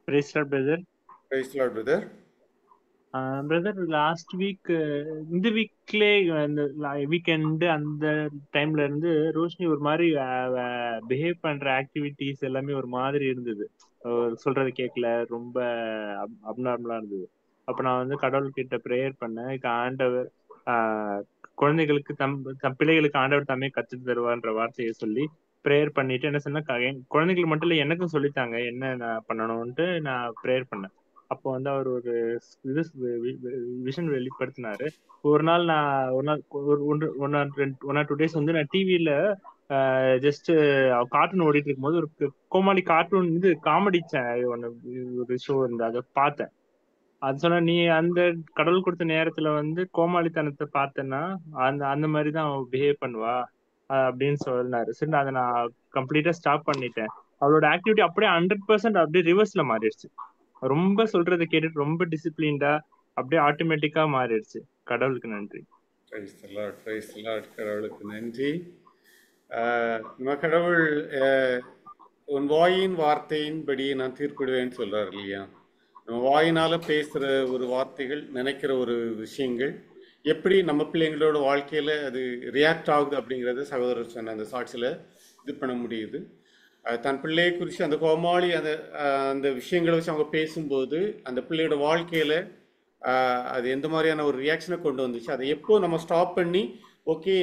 Praise Lord, brother. Praise the Lord, brother. Brother last week இந்த வீக்லே அந்த weekend அந்த டைம்ல இருந்து ரோஷினி ஒரு மாதிரி பிஹேவ் பண்ற ஆக்டிவிட்டிஸ் எல்லாமே ஒரு மாதிரி இருந்தது. சொல்றது கேட்கல, ரொம்ப அப்நார்மலா இருந்தது. அப்ப நான் வந்து கடவுள்கிட்ட ப்ரேயர் பண்ணேன். ஆண்டவர் குழந்தைகளுக்கு தம் பிள்ளைகளுக்கு ஆண்டவர் தம்மே கற்றுட்டு தருவார்ன்ற வார்த்தையை சொல்லி ப்ரேயர் பண்ணிட்டு என்ன சொன்னா, குழந்தைகளுக்கு மட்டும் இல்லை எனக்கும் சொல்லித்தாங்க என்ன நான் பண்ணணும்ட்டு நான் ப்ரேயர் பண்ணேன். அப்போ வந்து அவர் ஒரு இது விஷன் வெளிப்படுத்தினாரு. ஒரு நாள் ஒன் ஆர் 2 டேஸ் வந்து நான் டிவியில ஜஸ்ட் கார்ட்டூன் ஓடிட்டு இருக்கும்போது ஒரு கோமாளி கார்ட்டூன் இது காமெடி ஒரு ஷோ இருந்து அதை பார்த்தேன். அது சொன்னா, நீ அந்த கடவுள் கொடுத்த நேரத்துல வந்து கோமாளித்தனத்தை பார்த்தேன்னா அந்த அந்த மாதிரிதான் அவன் பிஹேவ் பண்ணுவா அப்படின்னு சொன்னாரு. சரி, அதை நான் கம்ப்ளீட்டா ஸ்டாப் பண்ணிட்டேன். அவளோட ஆக்டிவிட்டி அப்படியே 100% அப்படியே ரிவர்ஸ்ல மாறிடுச்சு. ரொம்ப சொல்றதை கேட்டுட்டு ரொம்ப டிசிப்ளின்டா அப்படியே ஆட்டோமேட்டிக்கா மாறிடுச்சு. கடவுளுக்கு நன்றி. Praise the Lord, praise the Lord. கடவுளுக்கு நன்றி. நம்ம கடவுள் உன் வாயின் வார்த்தையின்படி நான் தீர்ப்பிடுவேன்னு சொல்றாரு இல்லையா? நம்ம வாயினால பேசுற ஒரு வார்த்தைகள், நினைக்கிற ஒரு விஷயங்கள் எப்படி நம்ம பிள்ளைங்களோட வாழ்க்கையில அது ரியாக்ட் ஆகுது அப்படிங்கிறத சகோதரர் சொன்ன அந்த சாட்சியில இது பண்ண முடியுது. தன் பிள்ளையை குறித்து அந்த கோமாளி அந்த விஷயங்களை வச்சு அவங்க பேசும்போது அந்த பிள்ளையோட வாழ்க்கையில அது எந்த மாதிரியான ஒரு ரியாக்ஷனை கொண்டு வந்துச்சு, அதை எப்போ நம்ம ஸ்டாப் பண்ணி ஓகே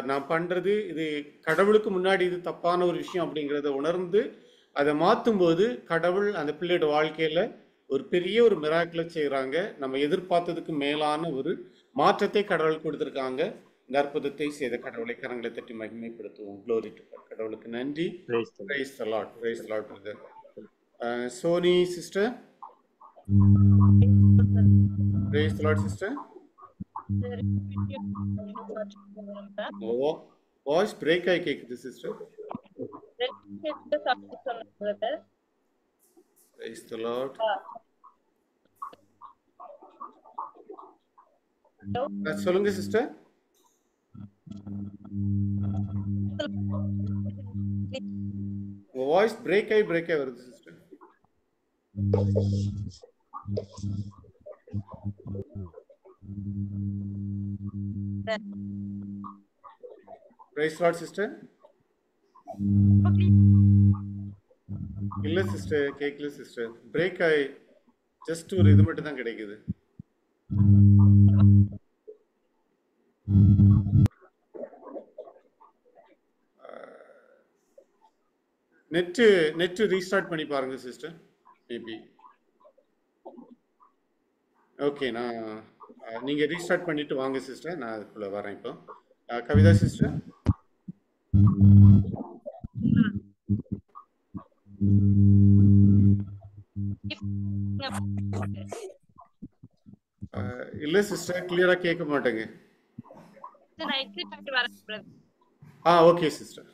நான் பண்றது இது கடவுளுக்கு முன்னாடி இது தப்பான ஒரு விஷயம் அப்படிங்கிறத உணர்ந்து அதை மாற்றும் போது கடவுள் அந்த பிள்ளையோட வாழ்க்கையில ஒரு பெரிய ஒரு மிராக்கிளை செய்கிறாங்க. நம்ம எதிர்பார்த்ததுக்கு மேலான ஒரு மாற்றத்தை கடவுள் கொடுத்துருக்காங்க. இந்த அற்புதத்தை செய்த கடவுளை கரங்களை தட்டி மகிமைப்படுத்துவோம். Glory to God. கடவுளுக்கு நன்றி. Praise the Lord. Praise the Lord brother. Sony sister. Praise the Lord sister. Voice break ஆகி கேக்குது சிஸ்டர். Praise the Lord. சொல்லுங்க சிஸ்டர். வாய்ஸ் பிரேக் ஆகி வருது சிஸ்டர். Praise Lord sister. இல்ல சிஸ்டர் கேட்கல சிஸ்டர். பிரேக் ஆகி ஜஸ்ட் ஒரு இது மட்டும் தான் கிடைக்குது. நெட் ரீஸ்டார்ட் பண்ணி பாருங்க சிஸ்டர். Maybe okay. நான் நீங்க ரீஸ்டார்ட் பண்ணிட்டு வாங்க சிஸ்டர், நான் அதுக்குள்ள வரேன். இப்போ கவிதா சிஸ்டர். இல்ல சிஸ்டர் கிளியரா கேட்க மாட்டேங்க. Okay sister.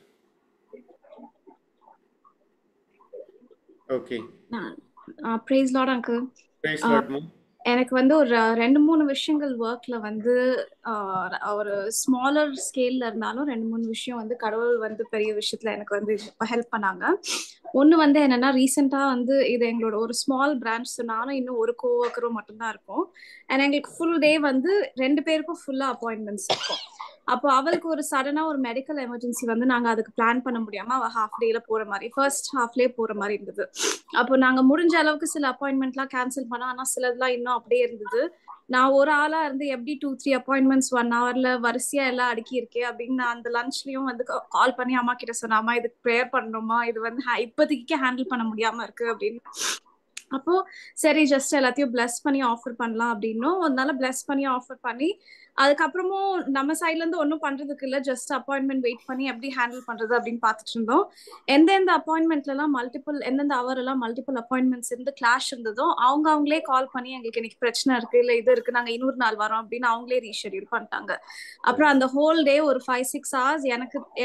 Okay. Praise lord uncle. Praise lord ma'am. எனக்கு வந்து ஒரு 2-3 விஷயங்கள் ஒர்க்ல வந்து ஒரு ஸ்மாலர் ஸ்கேல்ல இருந்தாலும் 2-3 விஷயம் வந்து கடவுள் வந்து பெரிய விஷயத்துல எனக்கு வந்து ஹெல்ப் பண்ணாங்க. ஒன்று வந்து என்னன்னா, ரீசெண்டா வந்து இது எங்களோட ஒரு ஸ்மால் பிரான்ச், நானும் இன்னும் ஒரு கோவர்க்கரும் மட்டும்தான் இருக்கும். அண்ட் எங்களுக்கு ஃபுல் டே வந்து 2 பேருக்கும் ஃபுல்லா அப்பாயின்மெண்ட்ஸ் இருக்கும். அப்போ அவளுக்கு ஒரு சடனா ஒரு மெடிக்கல் எமர்ஜென்சி வந்து நாங்க அதுக்கு பிளான் பண்ண முடியாம அவ ஹாஃப் டேல போற மாதிரி, ஃபர்ஸ்ட் ஹாஃப்லயே போற மாதிரி இருந்தது. அப்போ நாங்க முடிஞ்ச அளவுக்கு சில அப்பாயின்மெண்ட்லாம் கேன்சல் பண்ணோம். ஆனா சிலதுலாம் இன்னும் அப்படியே இருந்தது. நான் ஒரு ஆளா இருந்து எப்படி 2-3 அப்பாயின்மெண்ட்ஸ் 1 hourல வரிசையா எல்லாம் அடுக்கி இருக்கேன் அப்படின்னு நான் அந்த லஞ்ச்லயும் வந்து கால் பண்ணி அம்மா கிட்ட சொன்னேன், அம்மா இதுக்கு ப்ரேயர் பண்ணணுமா, இது வந்து இப்போதைக்கு ஹேண்டில் பண்ண முடியாம இருக்கு அப்படின்னு. அப்போ சரி ஜஸ்ட் எல்லாத்தையும் பிளஸ் பண்ணி ஆஃபர் பண்ணலாம் அப்படின்னும், அதனால பிளஸ் பண்ணி ஆஃபர் பண்ணி அதுக்கப்புறமும் நம்ம சைட்ல இருந்து ஒன்றும் பண்றதுக்கு இல்லை, ஜஸ்ட் அப்பாயின்மெண்ட் வெயிட் பண்ணி எப்படி ஹேண்டில் பண்றது அப்படின்னு பார்த்துட்டு இருந்தோம். எந்தெந்த அப்பாயின்மெண்ட்ல எல்லாம் எந்தெந்த அவர் எல்லாம் மல்டிபிள் அப்பாயின்மெண்ட்ஸ் இருந்து கிளாஷ் இருந்ததோ அவங்களே கால் பண்ணி எங்களுக்கு இன்னைக்கு பிரச்சனை இருக்கு, இல்லை இது இருக்கு, நாங்க இன்னொரு நாள் வரோம் அப்படின்னு அவங்களே ரீஷெடியூல் பண்ணிட்டாங்க. அப்புறம் அந்த ஹோல் டே ஒரு 5-6 hours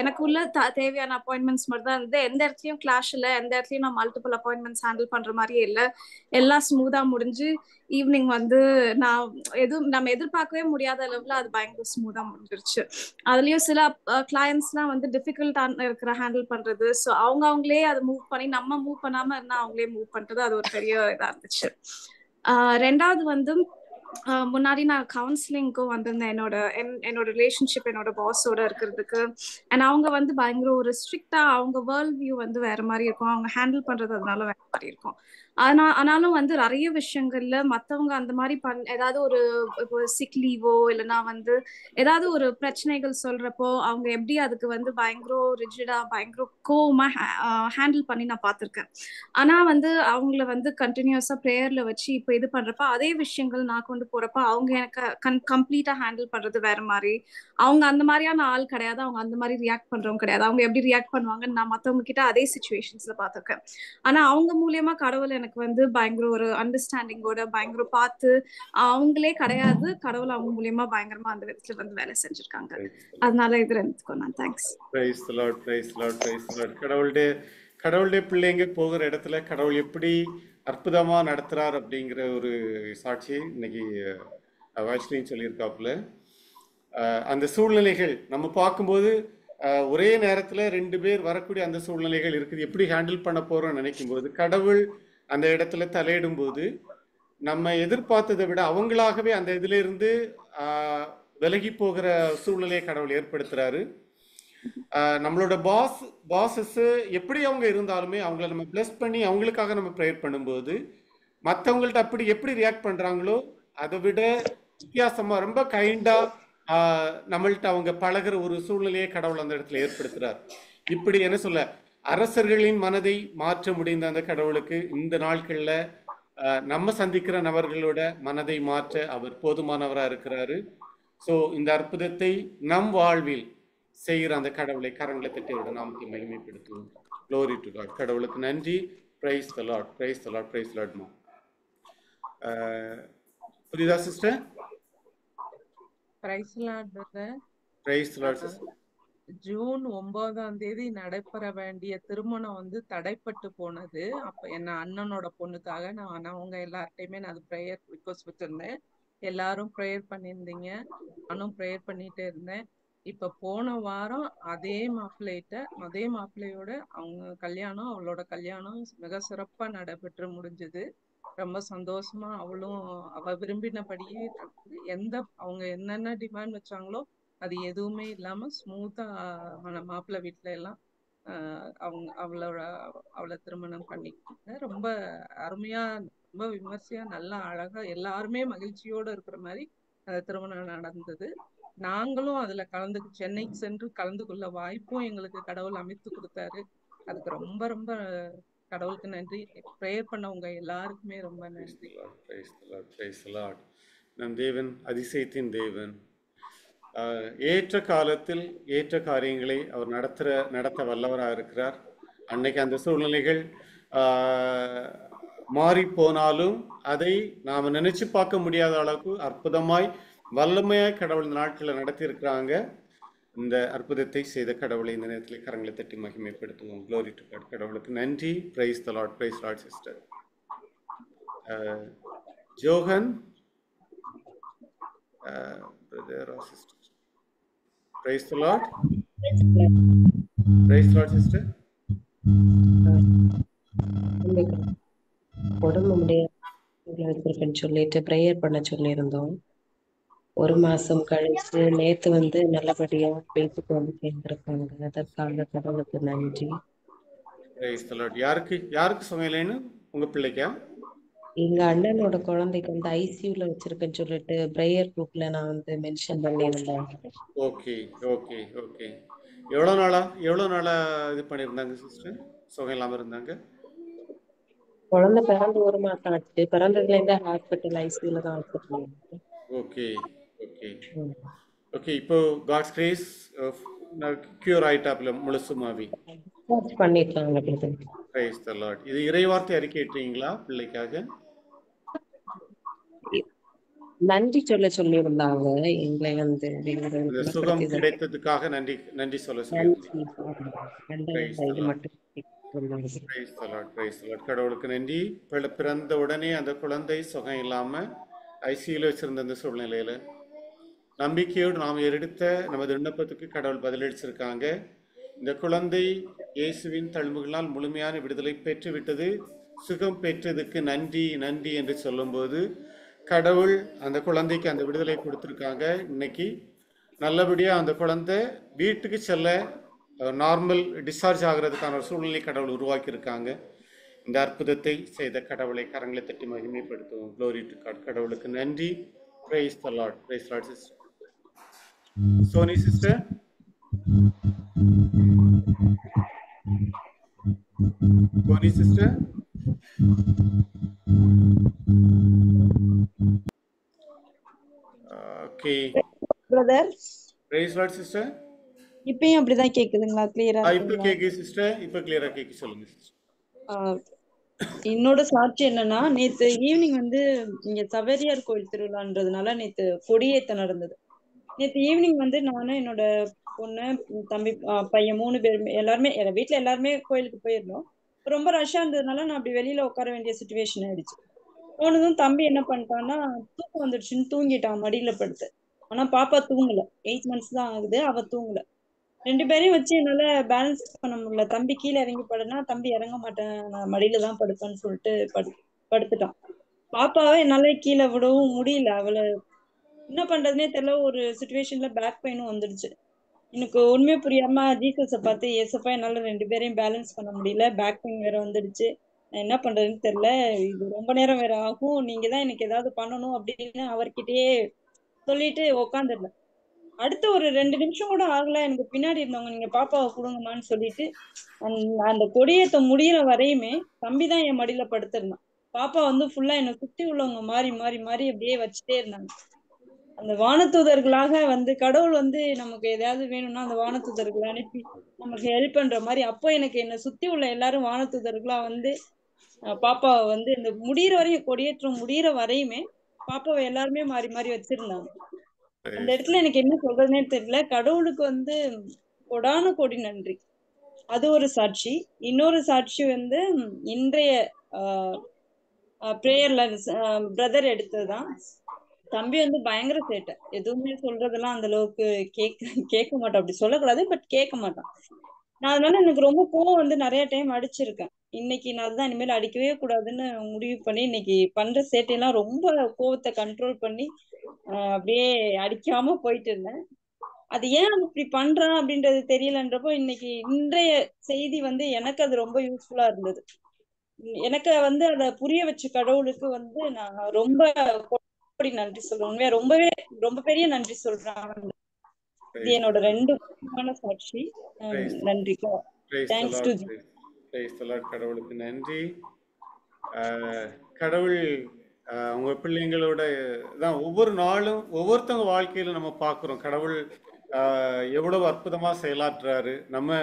எனக்கு உள்ள தேவையான அப்பாயின்மெண்ட்ஸ் மட்டும் தான் இருந்தது. எந்த இடத்துலயும் கிளாஷ் இல்லை, எந்த இடத்துலயும் நான் மல்டிபிள் அப்பாயின்மெண்ட்ஸ் ஹேண்டில் பண்ற மாதிரியே இல்லை. எல்லாம் ஸ்மூதா முடிஞ்சு ஈவினிங் வந்து நம்ம எதிர்பார்க்கவே முடியாத அளவுக்கு அளவுல அது பயங்கர ஸ்மூத்தா முடிஞ்சிருச்சு. அதுலயும் சில கிளையன்ட்ஸ்லாம் வந்து டிஃபிகல்ட்டா இருக்கிற ஹேண்டில் பண்றது. ஸோ அவங்களே அதை மூவ் பண்ணி நம்ம மூவ் பண்ணாம இருந்தா அவங்களே மூவ் பண்றது அது ஒரு பெரிய இதா இருந்துச்சு. ரெண்டாவது வந்து முன்னாடி நான் கவுன்சிலிங்க்கும் வந்திருந்தேன் என்னோட ரிலேஷன்ஷிப் என்னோட பாஸோட இருக்கிறதுக்கு. அண்ட் அவங்க வந்து பயங்கர ஒரு ஸ்ட்ரிக்டா அவங்க வேர்ல்ட் வியூ வந்து வேற மாதிரி இருக்கும், அவங்க ஹேண்டில் பண்றது அதனால வேற மாதிரி இருக்கும். ஆனாலும் வந்து நிறைய விஷயங்கள்ல மத்தவங்க அந்த மாதிரி ஏதாவது ஒரு இப்போ சிக் லீவோ இல்லைன்னா வந்து ஏதாவது ஒரு பிரச்சனைகள் சொல்றப்போ அவங்க எப்படி அதுக்கு வந்து பயங்கர ரிஜிடா பயங்கர கோவமா ஹேண்டில் பண்ணி நான் பார்த்திருக்கேன். ஆனா வந்து அவங்கள வந்து கண்டினியூஸா ப்ரேயர்ல வச்சு இப்ப இது பண்றப்ப அதே விஷயங்கள் நான் கொண்டு போறப்ப அவங்க எனக்கு கம்ப்ளீட்டா ஹேண்டில் பண்றது வேற மாதிரி. அவங்க அந்த மாதிரியான ஆள் கிடையாது, அவங்க அந்த மாதிரி ரியாக்ட் பண்றவங்க கிடையாது. அவங்க எப்படி ரியாக்ட் பண்ணுவாங்கன்னு நான் மத்தவங்க கிட்ட அதே சிச்சுவேஷன்ஸ்ல பார்த்திருக்கேன். ஆனா அவங்க மூலியமா கடவுள் எனக்கு வந்து பயங்கர ஒரு அண்டர்ஸ்டாண்டிங்கோட பயங்கர பார்த்து அவங்களே கிடையாது, கடவுள் அவங்க மூலியமா பயங்கரமா அந்த விதத்துல வந்து வேலை செஞ்சிருக்காங்க. அதனால இது ரெண்டுக்கும் நான் thanks. Price the Lord, praise the Lord, praise the Lord. கடவுளுடைய பிள்ளைங்க போகிற இடத்துல கடவுள் எப்படி அற்புதமா நடத்துறார் அப்படிங்கிற ஒரு சாட்சியை இன்னைக்கு வாய்ஸ்லையும் சொல்லியிருக்காப்புல. அந்த சூழ்நிலைகள் நம்ம பார்க்கும்போது ஒரே நேரத்தில் 2 பேர் வரக்கூடிய அந்த சூழ்நிலைகள் இருக்குது. எப்படி ஹேண்டில் பண்ண போறோம்னு நினைக்கும் போது கடவுள் அந்த இடத்துல தலையிடும் போது நம்ம எதிர்பார்த்ததை விட அவங்களாகவே அந்த இதுல இருந்து விலகி போகிற சூழ்நிலையை கடவுள் ஏற்படுத்துறாரு. நம்மளோட பாஸஸ் எப்படி அவங்க இருந்தாலுமே அவங்கள நம்ம பிளஸ் பண்ணி அவங்களுக்காக நம்ம ப்ரேயர் பண்ணும்போது மற்றவங்கள்ட்ட அப்படி எப்படி ரியாக்ட் பண்றாங்களோ அதை விட வித்தியாசமா ரொம்ப கைண்டா நம்மள்ட்ட அவங்க பழகிற ஒரு சூழ்நிலையை கடவுள் அந்த இடத்துல ஏற்படுத்துறார். இப்படி என்ன சொல்ல, அரசர்களின் மனதை மாற்ற முடிந்த அந்த கடவுளுக்கு இந்த நாட்கள்ல நம்ம சந்திக்கிற நபர்களோட மனதை மாற்ற அவர் போதுமானவரா இருக்கிறாரு. ஸோ இந்த அற்புதத்தை நம் வாழ்வில் செய்கிற அந்த கடவுளை கரங்களை தட்டியோட நாமத்தை மகிமைப்படுத்துவோம். Glory to God. கடவுளுக்கு நன்றி. Praise the Lord, praise the Lord, praise the Lord. புரியுதா sister? Praise the Lord, brother. Praise the Lord, sister. June 9ஆம் தேதி நடைபெற வேண்டிய திருமணம் வந்து தடைப்பட்டு போனது. அப்ப என்ன அண்ணனோட பொண்ணுக்காக நான் அவங்க எல்லார்ட்டையுமே நான் ப்ரேயர் ரிக்வெஸ்ட் வச்சிருந்தேன். எல்லாரும் ப்ரேயர் பண்ணியிருந்தீங்க, நானும் ப்ரேயர் பண்ணிட்டே இருந்தேன். இப்ப போன வாரம் அதே மாப்பிள்ளையோட அவங்க கல்யாணம், அவளோட கல்யாணம் மிக சிறப்பா நடைபெற்று முடிஞ்சது. ரொம்ப சந்தோஷமா அவ விரும்பினபடியே அவங்க என்னென்ன டிமாண்ட் வச்சாங்களோ அது எதுவுமே இல்லாம ஸ்மூத்தா மாப்பிள்ளை வீட்டுல எல்லாம் அவளை திருமணம் பண்ணிக்கிட்டாங்க. ரொம்ப அருமையா, ரொம்ப விமர்சையா, நல்லா அழகா எல்லாருமே மகிழ்ச்சியோட இருக்கிற மாதிரி அந்த திருமணம் நடந்தது. நாங்களும் அதுல சென்னைக்கு சென்று கலந்து கொள்ள வாய்ப்பும் எங்களுக்கு கடவுள் அமைத்து கொடுத்தாரு. அதுக்கு ரொம்ப ரொம்ப கடவுளுக்கு நன்றி. ப்ரேயர் பண்ணவங்க எல்லாருக்குமே ரொம்ப நன்றி. நம் தேவன் அதிசயத்தின் தேவன். ஏற்ற காலத்தில் ஏற்ற காரியங்களை அவர் நடத்த வல்லவராக இருக்கிறார். அன்னைக்கு அந்த சூழ்நிலைகள் மாறி போனாலும் அதை நாம் நினைச்சு பார்க்க முடியாத அளவுக்கு அற்புதமாய் வல்லமையாய் கடவுள் இந்த நாட்களில் நடத்தி இருக்கிறாங்க. இந்த அற்புதத்தை செய்த கடவுளை இந்த நேரத்தில் கரங்களை தட்டி மகிமைப்படுத்துவோம். Glory to God. கடவுளுக்கு நன்றி. Praise the Lord, praise the Lord, sister. Johan brother or sister. Praise the Lord. Praise the Lord, sister. உடம்பு முடியாதுன்னு சொல்லிட்டு ப்ரேயர் பண்ண சொல்லியிருந்தோம். 1 மாசம் கழிச்சு நேத்து வந்து நல்லபடியா பேசிட்டு வந்து சேர்ந்திருக்காங்க. அதற்காக கடவுளுக்கு நன்றி. Praise the Lord. யாருக்கு சுமையிலேன்னு? உங்க பிள்ளைக்கா? எங்க அண்ணனோட குழந்தைக்கு வந்து ஐசியூல வச்சிருக்கேன்னு சொல்லிட்டு ப்ரேயர் குரூப்ல நான் வந்து மென்ஷன் பண்ணியிருந்தேன். Okay okay okay. எவ்வளவு நாளா இது பண்ணியிருந்தாங்க சிஸ்டர்? சுகம் இல்லாம இருந்தாங்க? குழந்தை பிறந்து 1 மாசம் ஆச்சு. பிறந்ததுல இருந்து ஹாஸ்பிட்டல் ஐசியூல தான் வச்சிருக்கேன். Okay okay okay. இப்போ காட்ஸ் கிரேஸ் கியூர் ஆயிட்டாப்ல முழுசுமாவி பண்ணிட்டாங்க. Price the Lord. இது இறைவார்த்தை அறிக்கையிட்டீங்களா பிள்ளைக்காக? நன்றி சொல்லியிருந்தாங்க. எங்களை வந்து சுகம் கிடைத்ததுக்காக நன்றி சொல்ல சொல்லியிருந்தீங்க. கடவுளுக்கு நன்றி. பிறந்த உடனே அந்த குழந்தை சுகம் இல்லாம ஐசியூல வச்சிருந்த அந்த சூழ்நிலையில நம்பிக்கையோடு நாம் எடுத்த நமது விண்ணப்பத்துக்கு கடவுள் பதிலளிச்சிருக்காங்க. இந்த குழந்தை இயேசுவின் தழும்புகளால் முழுமையான விடுதலை பெற்றுவிட்டது, சுகம் பெற்றதுக்கு நன்றி நன்றி என்று சொல்லும்போது கடவுள் அந்த குழந்தைக்கு அந்த விடுதலை கொடுத்துருக்காங்க. இன்னைக்கு நல்லபடியா அந்த குழந்தை வீட்டுக்கு செல்ல நார்மல் டிஸ்சார்ஜ் ஆகிறதுக்கான ஒரு சூழ்நிலை கடவுள் உருவாக்கியிருக்காங்க. இந்த அற்புதத்தை செய்த கடவுளை கரங்களை தட்டி மகிமைப்படுத்துவோம். Glory to God. கடவுளுக்கு நன்றி. Praise the Lord. Praise the Lord, sister. Sony sister. Sony sister. Okay. Brother Praise the Lord, sister. இப்பயும் அப்படிதான் கேக்குதுங்களா? கிளியரா இப்ப இருக்குங்களா? கேக்கு சிஸ்டர். இப்ப கிளியரா கேக்கு, சொல்லுங்க சிஸ்டர். என்னோட சாட்சி என்னன்னா, நேத்து ஈவினிங் வந்து இங்க சவேரியார் கோயில் திருவிழான்றதுனால நேத்து கொடியேத்த நடந்தது. நேத்து ஈவினிங் வந்து நானும் என்னோட பொண்ணு, தம்பி, பையன் 3 பேருமே எல்லாருமே வீட்டுல எல்லாருமே கோயிலுக்கு போயிருந்தோம். ரொம்ப ரஷ்ஷா இருந்ததுனால நான் அப்படி வெளியில உட்கார வேண்டிய சுச்சுவேஷன் ஆயிடுச்சு. போனதும் தம்பி என்ன பண்ணிட்டான்னா, தூக்கம் வந்துடுச்சுன்னு தூங்கிட்டான் மடியில படுத்து. ஆனா பாப்பா தூங்கல. 8 months தான் ஆகுது, அவ தூங்கல. 2 பேரையும் வச்சு என்னால பேலன்ஸ் பண்ண முடியல. தம்பி கீழே இறங்கி படுனா, தம்பி இறங்க மாட்டேன், நான் மடியில தான் படுப்பேன்னு சொல்லிட்டு படுத்துட்டான். பாப்பாவை என்னால கீழே விடவும் முடியல. அவளை என்ன பண்றதுனே தெரியல. ஒரு சுச்சுவேஷன்ல பேக் பெயினும் வந்துடுச்சு. எனக்கு உண்மையே புரியாம ஜீசஸை பார்த்து, ஏசப்பா என்னால 2 பேரையும் பேலன்ஸ் பண்ண முடியல, பேக் பெயின் வேற வந்துடுச்சு, நான் என்ன பண்றதுன்னு தெரியல, இது ரொம்ப நேரம் வேற ஆகும், நீங்க தான் எனக்கு ஏதாவது பண்ணணும் அப்படின்னு அவர்கிட்டயே சொல்லிட்டு உக்காந்துருந்தேன். அடுத்த ஒரு 2 நிமிஷம் கூட ஆகல, எனக்கு பின்னாடி இருந்தவங்க நீங்க பாப்பாவை கொடுங்கம்மான்னு சொல்லிட்டு அந்த கொடியேத்த முடியிற வரையுமே தம்பிதான் என் மடியில படுத்திருந்தான். பாப்பா வந்து ஃபுல்லா என்னை சுத்தி உள்ளவங்க மாறி மாறி மாறி அப்படியே வச்சுட்டே இருந்தாங்க. அந்த வானதூதர்களாக வந்து கடவுள் வந்து நமக்கு எதாவது வேணும்னா அந்த வானதூதர்களை அனுப்பி நமக்கு ஹெல்ப் பண்ற மாதிரி, அப்போ எனக்கு என்னை சுத்தி உள்ள எல்லாரும் வானதூதர்களா வந்து பாப்பாவை வந்து இந்த முடியிற வரையும், கொடியேற்றம் முடியிற வரையுமே பாப்பாவை எல்லாருமே மாறி மாறி வச்சிருந்தாங்க. அந்த இடத்துல எனக்கு என்ன சொல்றதுன்னே தெரியல. கடவுளுக்கு வந்து கொடான கோடி நன்றி. அது ஒரு சாட்சி. இன்னொரு சாட்சி வந்து இன்றைய பிரேயர்ல பிரதர் எடுத்ததுதான். தம்பி வந்து பயங்கர சேட்டை, எதுவுமே சொல்றதெல்லாம் அந்த அளவுக்கு கேட்க மாட்டான். அப்படி சொல்லக்கூடாது, பட் கேட்க மாட்டான். நான் அதனால எனக்கு ரொம்ப கோவம் வந்து நிறைய டைம் அடிச்சிருக்கேன். இன்னைக்கு நான் தான் இனிமேல் அடிக்கவே கூடாதுன்னு முடிவு பண்ணி இன்னைக்கு பண்ற சேட்டையெல்லாம் ரொம்ப கோவத்தை கண்ட்ரோல் பண்ணி அப்படியே அடிக்காம போயிட்டு இருந்தேன். அது ஏன் இப்படி பண்றான் அப்படின்றது தெரியலன்றப்போ இன்னைக்கு இன்றைய செய்தி வந்து எனக்கு அது ரொம்ப யூஸ்ஃபுல்லா இருந்தது. எனக்கு வந்து அதை புரிய வச்ச கடவுளுக்கு வந்து நான் ரொம்ப கோடி நன்றி சொல்றேன். உண்மையா ரொம்பவே ரொம்ப பெரிய நன்றி சொல்றேன். இது என்னோட 2 முக்கியமான சாட்சி. நன்றி. தேங்க்ஸ் டு கடவுளுக்கு நன்றி. கடவுள் உங்க பிள்ளைங்களோட தான் ஒவ்வொரு நாளும் ஒவ்வொருத்தவங்க வாழ்க்கையில நம்ம பார்க்கிறோம் கடவுள் எவ்வளவு அற்புதமா செயலாற்றுறாரு. நம்ம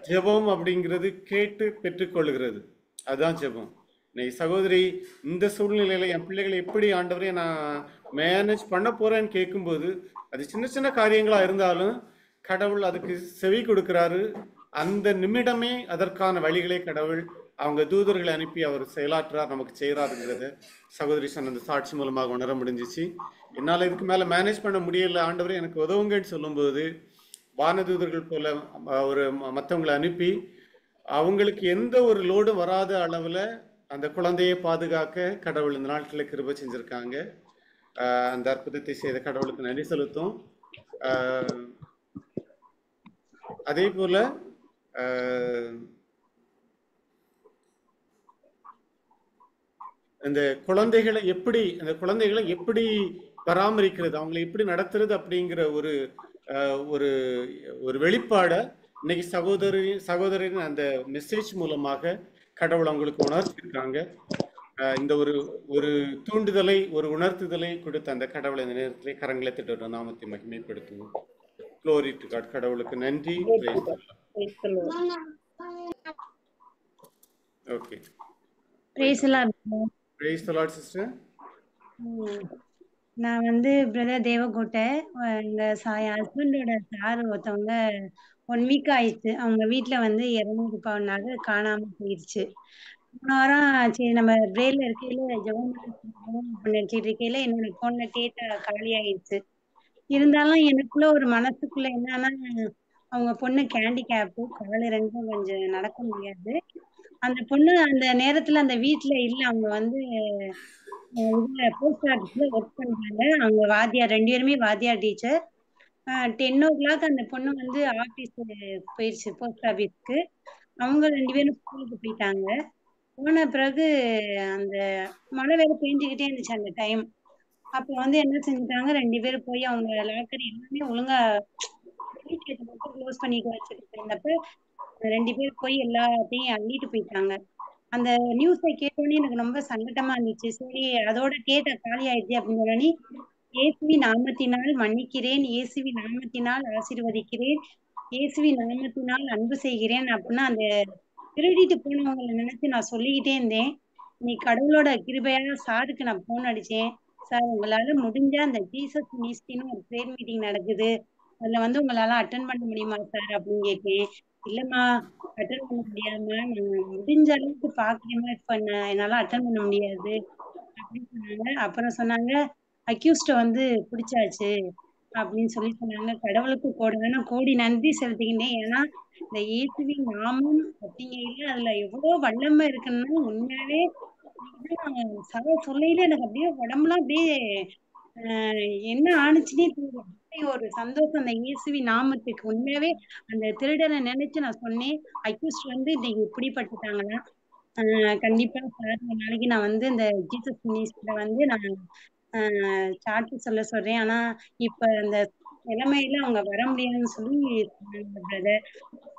ஜெபம் அப்படிங்கிறது கேட்டு பெற்றுக்கொள்கிறது, அதுதான் ஜெபம். இன்னைக்கு சகோதரி இந்த சூழ்நிலையில என் பிள்ளைகளை எப்படி ஆண்டவரே நான் மேனேஜ் பண்ண போறேன்னு கேட்கும்போது, அது சின்ன சின்ன காரியங்களா இருந்தாலும் கடவுள் அதுக்கு செவி கொடுக்கிறாரு. அந்த நிமிடமே அதற்கான வழிகளை கடவுள் அவங்க தூதர்களை அனுப்பி அவர் செயலாற்றார், நமக்கு செய்யறாருங்கிறத சகோதரி சொன்ன அந்த சாட்சி மூலமாக உணர முடிஞ்சிச்சு. என்னால் இதுக்கு மேல மேனேஜ் பண்ண முடியல, ஆண்டவரே எனக்கு உதவுங்கன்னு சொல்லும்போது வானதூதர்கள் போல ஒரு மற்றவங்களை அனுப்பி அவங்களுக்கு எந்த ஒரு லோடு வராத அளவுல அந்த குழந்தையை பாதுகாக்க கடவுள் இந்த நாட்களில் கிருபை செஞ்சிருக்காங்க. அந்த அற்புதத்தை செய்த கடவுளுக்கு நன்றி செலுத்தும். அதே போல இந்த குழந்தைகளை எப்படி பராமரிக்கிறது, அவங்களை எப்படி நடத்துறது அப்படிங்கிற ஒரு ஒரு ஒரு வெளிப்பாட இன்னைக்கு சகோதரின் அந்த மெசேஜ் மூலமாக கடவுள் அவங்களுக்கு உணர்த்திருக்காங்க. இந்த ஒரு தூண்டுதலை, ஒரு உணர்த்துதலை கொடுத்த அந்த கடவுளை இந்த நேரத்திலே கரங்களை தட்டி நாமத்தை மகிமைப்படுத்துவோம். Glory to God. கடவுளுக்கு நன்றி. Okay, Praise the Lord. Praise the Lord, sister. நான் வந்து பிரதர் தேவகோட்டை, எங்க ஹஸ்பண்டோட சார் ஒருத்தவங்க 1 வீக் ஆயிடுச்சு, அவங்க வீட்டுல வந்து 200 பவுன் நகை காணாம போயிடுச்சு. போன வாரம் சரி நம்ம பிரேயர்ல இருக்கையில ஜெபம் நினைச்சிட்டு இருக்கையில என்னோட போன்ல டேட்டா காலி ஆயிடுச்சு. இருந்தாலும் எனக்குள்ள ஒரு மனசுக்குள்ள என்னன்னா, அவங்க பொண்ணு ஹேண்டிகேப்பு, காலு 2ம் கொஞ்சம் நடக்க முடியாது. அந்த பொண்ணு அந்த நேரத்துல அந்த வீட்ல இல்ல. அவங்க வந்து இதுல போஸ்ட் ஆஃபீஸ்ல ஒர்க் பண்றாங்க. அவங்க வாத்தியார் 2 பேருமே வாத்தியார் டீச்சர். 10:00 அந்த பொண்ணு வந்து ஆஃபீஸ்க்கு போயிருச்சு போஸ்ட் ஆஃபீஸ்க்கு. அவங்க 2 பேரும் ஸ்கூலுக்கு போயிட்டாங்க. போன பிறகு அந்த மழை வேற பெஞ்சுக்கிட்டே இருந்துச்சு அந்த டைம். அப்ப வந்து என்ன செஞ்சுட்டாங்க, 2 பேரும் போய் அவங்க லாக்கர் எல்லாமே ஒழுங்கா கேட்ட மட்டும் க்ளோஸ் பண்ணிட்டு வச்சுட்டு இருந்தப்ப, 2 பேர் போய் எல்லாத்தையும் அள்ளிட்டு போயிட்டாங்க. அந்த நியூஸ கேட்டோனே எனக்கு ரொம்ப சங்கட்டமா இருந்துச்சு. சரி அதோட கேட்ட காலி ஆயிடுச்சு அப்படின்னு சொன்னோனே, இயேசுவின் நாமத்தினால் மன்னிக்கிறேன், இயேசுவின் நாமத்தினால் ஆசீர்வதிக்கிறேன், இயேசுவின் நாமத்தினால் அன்பு செய்கிறேன் அப்படின்னு அந்த திருடிட்டு போனவங்கள நினைச்சு நான் சொல்லிக்கிட்டே இருந்தேன். இன்னைக்கு கடவுளோட கிருபையால சாருக்கு நான் ஃபோன் அடிச்சேன். சார் உங்களால முடிஞ்சா அந்த ஜீசஸ் மினிஸ்ட்ரின்னு ஒரு பிரேயர் மீட்டிங் நடக்குது. அதுல வந்து உங்களால அட்டெண்ட் பண்ண முடியுமா சார் அப்படின்னு கேட்டேன். இல்லம்மா அட்டெண்ட் பண்ண முடியாதும்மா. நான் முடிஞ்ச அளவுக்கு பாக்குறேம்மா. இப்ப என்னால அட்டெண்ட் பண்ண முடியாது அப்படின்னு சொன்னாங்க. அப்புறம் சொன்னாங்க அக்யூஸ்ட வந்து பிடிச்சாச்சு அப்படின்னு சொல்லி சொன்னாங்க. கடவுளுக்கு கோடான கோடி நன்றி செலுத்திக்கிட்டேன். ஏன்னா இந்த இயேசுவின் நாமம் அப்படிங்கையில அதுல எவ்வளவு வல்லமை இருக்குன்னா உண்மையாவே சார் சொல்லையில எனக்கு அப்படியே உடம்புலாம் அப்படியே என்ன ஆணுச்சுன்னே தெரியல. அப்படி ஒரு சந்தோஷம் அந்த இயேசுவின் நாமத்துக்கு. உண்மையாவே அந்த திருடனை நினைச்சு நான் சொன்னேன். அக்யூஸ்ட் வந்து இன்னைக்கு பிடிபட்டுட்டாங்கன்னா கண்டிப்பா சார் ஒரு நாளைக்கு நான் வந்து இந்த ஜீசஸ் மினிஸ்ட்ரியில வந்து நான் சாட்சி சொல்றேன். ஆனா இப்ப அந்த நிலைமையில அவங்க வர முடியாதுன்னு சொல்லி சொன்னாங்க பிரதர்.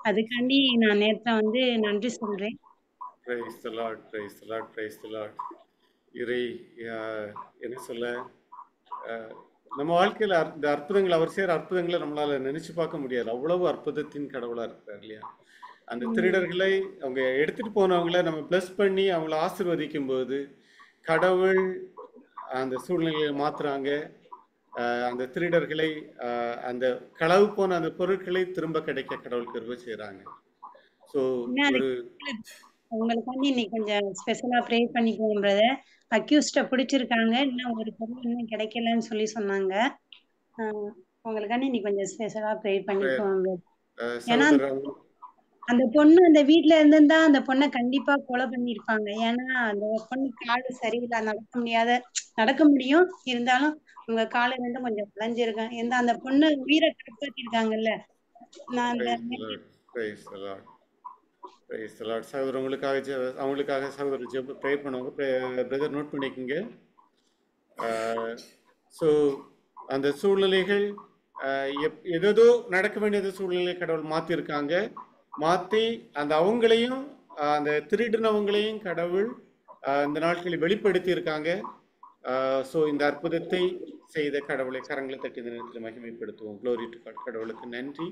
அதுக்காண்டி நான் நேத்துல வந்து நன்றி சொல்றேன். Praise the Lord, praise the Lord, praise the Lord. இறை என்ன சொல்ல நம்ம வாழ்க்கையில இந்த அற்புதங்கள் அவர் செய்யற அற்புதங்களை நம்மளால நினைச்சு பார்க்க முடியாது. அவ்வளவு அற்புதத்தின் கடவுளா இருக்கிறார் இல்லையா? அந்த திருடர்களை அவங்க எடுத்துட்டு போனவங்களை நம்ம பிளஸ் பண்ணி அவங்கள ஆசீர்வதிக்கும் போது கடவுள் அந்த சூழ்நிலையை மாத்துறாங்க. அந்த திருடர்களை அந்த களவு போன அந்த பொருட்களை திரும்ப கிடைக்க கடவுள் கிருபை செய்யறாங்க. ஸோ ஒரு உங்களுக்காண்டி இன்னைக்கு கொஞ்சம் ஸ்பெஷலா ப்ரே பண்ணிக்குவோம் பிரதர். அக்யூஸ்ட பிடிச்சிருக்காங்க, இன்னும் ஒரு பொருள் இன்னும் கிடைக்கலன்னு சொல்லி சொன்னாங்க. உங்களுக்காண்டி இன்னைக்கு கொஞ்சம் ஸ்பெஷலா ப்ரே பண்ணிக்குவோம். ஏன்னா அந்த பொண்ணு அந்த வீட்டுல இருந்திருந்தா அந்த பொண்ணை கண்டிப்பா கொலை பண்ணிருப்பாங்க. ஏன்னா அந்த பொண்ணு காலு சரியில்லை, நடக்க முடியும், இருந்தாலும் உங்க கால இருந்து கொஞ்சம் விளைஞ்சிருக்கேன். எந்த அந்த பொண்ணு உயிரை காப்பாத்திருக்காங்கல்ல. நான் சகோதரர் அவங்களுக்காக சகோதரர் ஜெப ப்ரே பண்ணுவாங்க. பிரதர் நோட் பண்ணிக்கோங்க. ஸோ அந்த சூழ்நிலைகள் ஏதோ நடக்க வேண்டியது சூழ்நிலை கடவுள் மாற்றிருக்காங்க. மாற்றி அந்த அவங்களையும் அந்த திருடினவங்களையும் கடவுள் இந்த நாட்களில் வெளிப்படுத்தி இருக்காங்க. ஸோ இந்த அற்புதத்தை செய்த கடவுளை கரங்களை தட்டி இந்த நேரத்தில் மகிமைப்படுத்துவோம். Glory to God. கடவுளுக்கு நன்றி.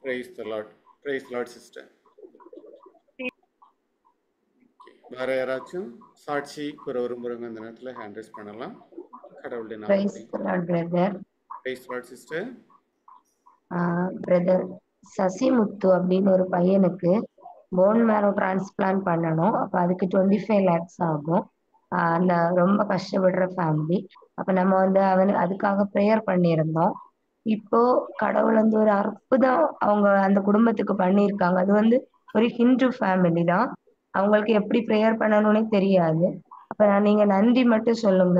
Praise the Lord. Praise the Lord sister. வேற யாராச்சும் சாட்சி கூற விரும்புறவங்க அந்த நேரத்தில் ஹேண்ட் ரைஸ் பண்ணலாம். கடவுளுடைய சிஸ்டர். பிரதர் சசிமுத்து அப்படின்னு ஒரு பையனுக்கு போன் மேரோ டிரான்ஸ்பிளான்ட் பண்ணணும். அப்ப அதுக்கு 25 lakhs ஆகும். அந்த ரொம்ப கஷ்டப்படுற ஃபேமிலி. அப்ப நம்ம வந்து அதுக்காக ப்ரேயர் பண்ணியிருந்தோம். இப்போ கடவுள் வந்து ஒரு அற்புதம் அவங்க அந்த குடும்பத்துக்கு பண்ணியிருக்காங்க. அது வந்து ஒரு ஹிந்து ஃபேமிலி தான். அவங்களுக்கு எப்படி ப்ரேயர் பண்ணணும்னே தெரியாது. அப்ப நீங்க நன்றி மட்டும் சொல்லுங்க.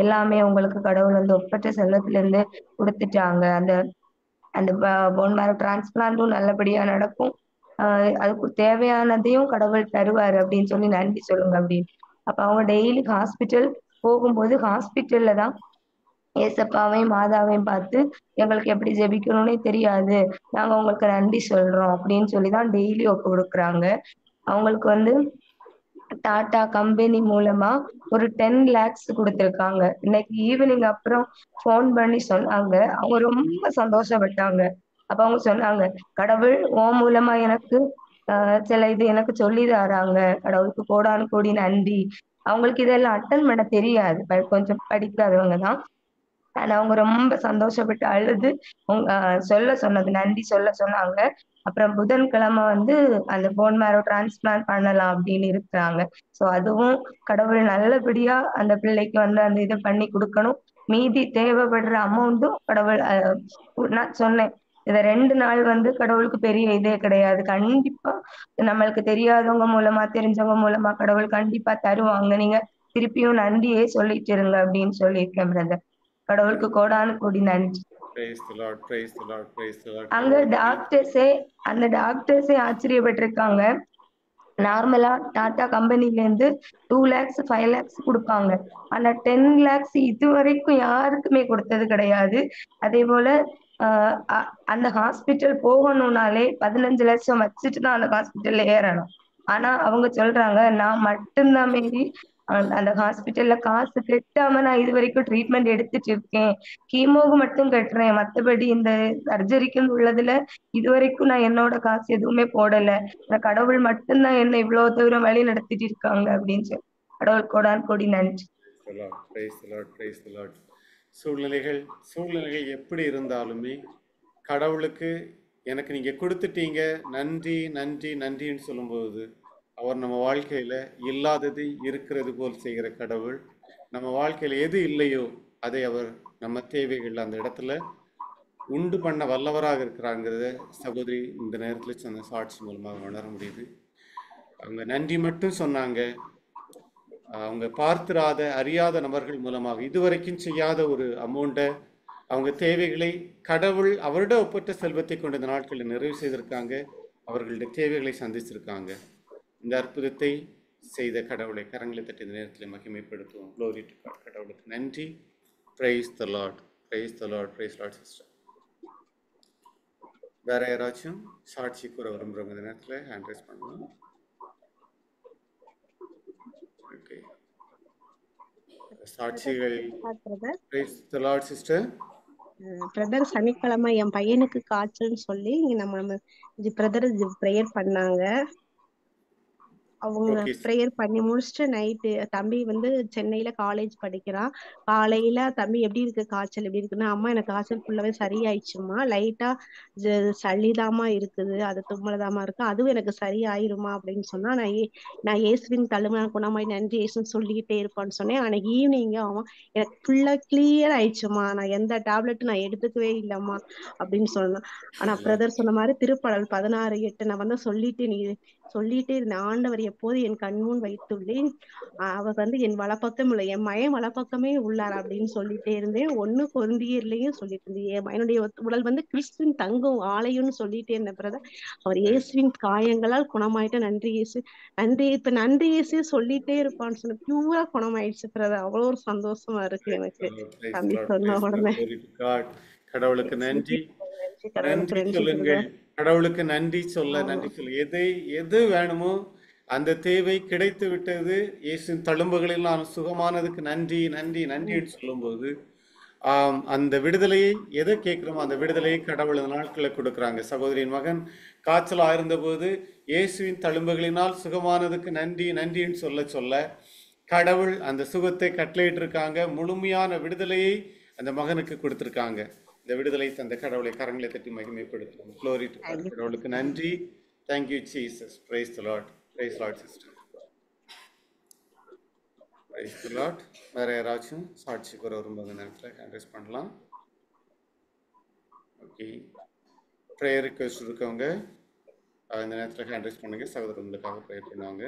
எல்லாமே உங்களுக்கு கடவுள் வந்து ஒப்பற்ற செல்வத்துல இருந்து கொடுத்துட்டாங்க. அந்த போன் மேரோ டிரான்ஸ்பிளான்ட்டும் நல்லபடியா நடக்கும். அதுக்கு தேவையானதையும் கடவுள் தருவாரு அப்படின்னு சொல்லி நன்றி சொல்லுங்க அப்படின்னு. அப்ப அவங்க டெய்லி ஹாஸ்பிட்டல் போகும்போது ஹாஸ்பிட்டல்ல தான் ஏசப்பாவையும் மாதாவையும் பார்த்து எங்களுக்கு எப்படி ஜெபிக்கணும்னே தெரியாது, நாங்க உங்களுக்கு நன்றி சொல்றோம் அப்படின்னு சொல்லிதான் டெய்லி ஒப்பு கொடுக்குறாங்க. அவங்களுக்கு வந்து டாடா கம்பெனி மூலமா ஒரு 10 lakhs கொடுத்திருக்காங்க. இன்னைக்கு ஈவினிங் அப்புறம் போன் பண்ணி சொன்னாங்க. அவங்க ரொம்ப சந்தோஷப்பட்டாங்க. அப்ப அவங்க சொன்னாங்க, கடவுள் உன் மூலமா எனக்கு சில இது எனக்கு சொல்லி தராங்க, கடவுளுக்கு கோடானு கோடி நன்றி. அவங்களுக்கு இதெல்லாம் அட்டன் பண்ண தெரியாது, கொஞ்சம் படிக்காதவங்க தான். ஆனா அவங்க ரொம்ப சந்தோஷப்பட்டு அழுது சொல்ல சொன்னது, நன்றி சொல்ல சொன்னாங்க. அப்புறம் புதன்கிழமை வந்து அந்த போன் மேரோ டிரான்ஸ்பிளான்ட் பண்ணலாம் அப்படின்னு இருக்கிறாங்க. சோ அதுவும் கடவுள் நல்லபடியா அந்த பிள்ளைக்கு வந்து அந்த இதை பண்ணி கொடுக்கணும். மீதி தேவைப்படுற அமௌண்ட்டும் கடவுள் நான் சொன்னேன், இத 2 நாள் வந்து கடவுளுக்கு பெரிய இதே கிடையாது. கண்டிப்பா நம்மளுக்கு தெரியாதவங்க மூலமா தெரிஞ்சவங்க மூலமா கடவுள் கண்டிப்பா தருவாங்க. நீங்க திருப்பியும் நன்றியே சொல்லிட்டு இருங்க அப்படின்னு சொல்லியிருக்கேன் பிரதர். கடவுளுக்கு கோடானு கோடி நன்றி. Praise the Lord, praise the Lord, praise the Lord. அங்க அந்த டாக்டர்ஸே ஆச்சரியப்பட்டிருக்காங்க. நார்மலா டாடா கம்பெனில இருந்து 2 lakhs 5 lakhs கொடுப்பாங்க. ஆனா 10 lakhs இது வரைக்கும் யாருக்குமே கொடுத்தது கிடையாது. அதே போல அந்த ஹாஸ்பிட்டல் போகணும்னாலே 15 லட்சம் வச்சுட்டு தான் அந்த ஹாஸ்பிட்டல்ல ஏறணும். ஆனா அவங்க சொல்றாங்க, நான் மட்டும்தான் மீறி அந்த ஹாஸ்பிட்டல்ல காசு கட்டாம நான் இது வரைக்கும் ட்ரீட்மெண்ட் எடுத்துட்டு இருக்கேன். கீமோவுக்கு மட்டும் கட்டுறேன், மத்தபடி இந்த சர்ஜரிக்குன்னு உள்ளதுல இது வரைக்கும் நான் என்னோட காசு எதுவுமே போடல. கடவுள் மட்டும்தான் என்ன இவ்வளவு தூரம் வழி நடத்திட்டு இருக்காங்க அப்படின்னு சொல்லி கடவுள் கோடான் கோடி நன்றி. Praise the Lord, praise the Lord. சூழ்நிலைகள் எப்படி இருந்தாலுமே கடவுளுக்கு எனக்கு நீங்க கொடுத்துட்டீங்க, நன்றி நன்றி நன்றின்னு சொல்லும்போது அவர் நம்ம வாழ்க்கையில இல்லாதது இருக்கிறது போல் செய்கிற கடவுள். நம்ம வாழ்க்கையில எது இல்லையோ அதை அவர் நம்ம தேவைகள் அந்த இடத்துல உண்டு பண்ண வல்லவராக இருக்கிறாங்கிறத சகோதரி இந்த நேரத்தில் சொன்ன சாட்சி மூலமாக உணர முடியுது. அவங்க நன்றி மட்டும் சொன்னாங்க. அவங்க பார்த்திராத அறியாத நபர்கள் மூலமாக இதுவரைக்கும் செய்யாத ஒரு அமௌண்ட்டை அவங்க தேவைகளை கடவுள் அவரோட ஒப்பற்ற செல்வத்தை கொண்டு இந்த நாட்களில் நிறைவு செய்திருக்காங்க. அவர்களுடைய தேவைகளை சந்திச்சிருக்காங்க. இந்த அற்புதத்தை செய்த கடவுளை கரங்களை தட்டி இந்த நேரத்தில் மகிமைப்படுத்துவோம். Glory to God. கடவுளுக்கு நன்றி. Praise the Lord. Praise the Lord. Praise the Lord sister. வேற யாராச்சும் சாட்சி கூற விரும்புறவங்க இந்த நேரத்தில் ஹேண்ட் ரைஸ் பண்ணலாம். ஓகே, சாட்சிகள். Praise the Lord sister. Brother சனிக்கிழமை என் பையனுக்கு காய்ச்சல்னு சொல்லி நம்ம பிரதர் ப்ரேயர் பண்ணாங்க. அவங்க ப்ரேயர் பண்ணி முடிச்சுட்டு நைட்டு தம்பி வந்து சென்னையில காலேஜ் படிக்கிறான். காலையில தம்பி எப்படி இருக்கு, காய்ச்சல் எப்படி இருக்குன்னா, அம்மா எனக்கு காய்ச்சல் ஃபுல்லாவே சரியாயிடுச்சுமா, லைட்டா சளிதாமா இருக்குது, அது தும்மலதாமா இருக்கு, அதுவும் எனக்கு சரியாயிருமா அப்படின்னு சொன்னா, நான் இயேசுவின் தழும்பு குணமாய் நன்றி இயேசுன்னு சொல்லிக்கிட்டே இருப்பான்னு சொன்னேன். அன்னைக்கு ஈவினிங் அவன் எனக்கு ஃபுல்லா கிளியர் ஆயிடுச்சுமா, நான் எந்த டேப்லெட்டும் நான் எடுத்துக்கவே இல்லம்மா அப்படின்னு சொன்னான். ஆனா பிரதர் சொன்ன மாதிரி திருப்பாடல் 16:8 நான் வந்து சொல்லிட்டே இருந்தேன், ஆண்டவர் எப்போது என் கண்முன் வைத்துள்ளேன், அவர் வந்து என் வலப்பக்கம் இல்லை, என் மயன் வலப்பக்கமே உள்ளார் அப்படின்னு சொல்லிட்டே இருந்தேன். 1 கொரிந்தியர்லயும் சொல்லிட்டு இருந்தேன், என் மயனுடைய உடல் வந்து கிறிஸ்துவின் தங்கும் ஆலயம்னு சொல்லிட்டே இருந்த பிரதர் அவர் இயேசுவின் காயங்களால் குணமாயிட்ட, நன்றி இயேசு நன்றி. இப்ப நன்றி இயேசு சொல்லிட்டே இருப்பான்னு சொன்ன பியூரா குணமாயிடுச்சு பிரதர். அவ்வளவு ஒரு சந்தோஷமா இருக்கு எனக்கு தம்பி சொன்ன உடனே. கடவுளுக்கு நன்றி. நன்றி சொல்லுங்கள். கடவுளுக்கு நன்றி சொல்ல எது வேணுமோ அந்த தேவை கிடைத்து விட்டது. இயேசுவின் தழும்புகளில் நான் சுகமானதுக்கு நன்றி நன்றி நன்றின்னு சொல்லும்போது அந்த விடுதலையை எதை கேட்கிறோமோ அந்த விடுதலையை கடவுள் இந்த நாட்களை கொடுக்குறாங்க. சகோதரியின் மகன் காய்ச்சலா இருந்தபோது இயேசுவின் தழும்புகளினால் சுகமானதுக்கு நன்றி நன்றின்னு சொல்ல கடவுள் அந்த சுகத்தை கட்டளையிட்டு இருக்காங்க. முழுமையான விடுதலையை அந்த மகனுக்கு கொடுத்திருக்காங்க. இந்த விடுதலை தந்த கடவுளை கரங்களை தட்டி மகிமைப்படுத்துவோம். Glory to God. கடவுளுக்கு நன்றி. Thank you Jesus. Praise the Lord. Praise the Lord sister. Praise the Lord. வேற யாராச்சும் சாட்சி கூற விரும்புகிற நேரத்தில் ஹேண்ட் ரைஸ் பண்ணலாம். ஓகே, ப்ரேயர் ரிக்வெஸ்ட் இருக்கவங்க இந்த நேரத்தில் ஹேண்ட் ரைஸ் பண்ணுங்க. சகோதரர்களுக்காக ப்ரேயர் பண்ணுவாங்க.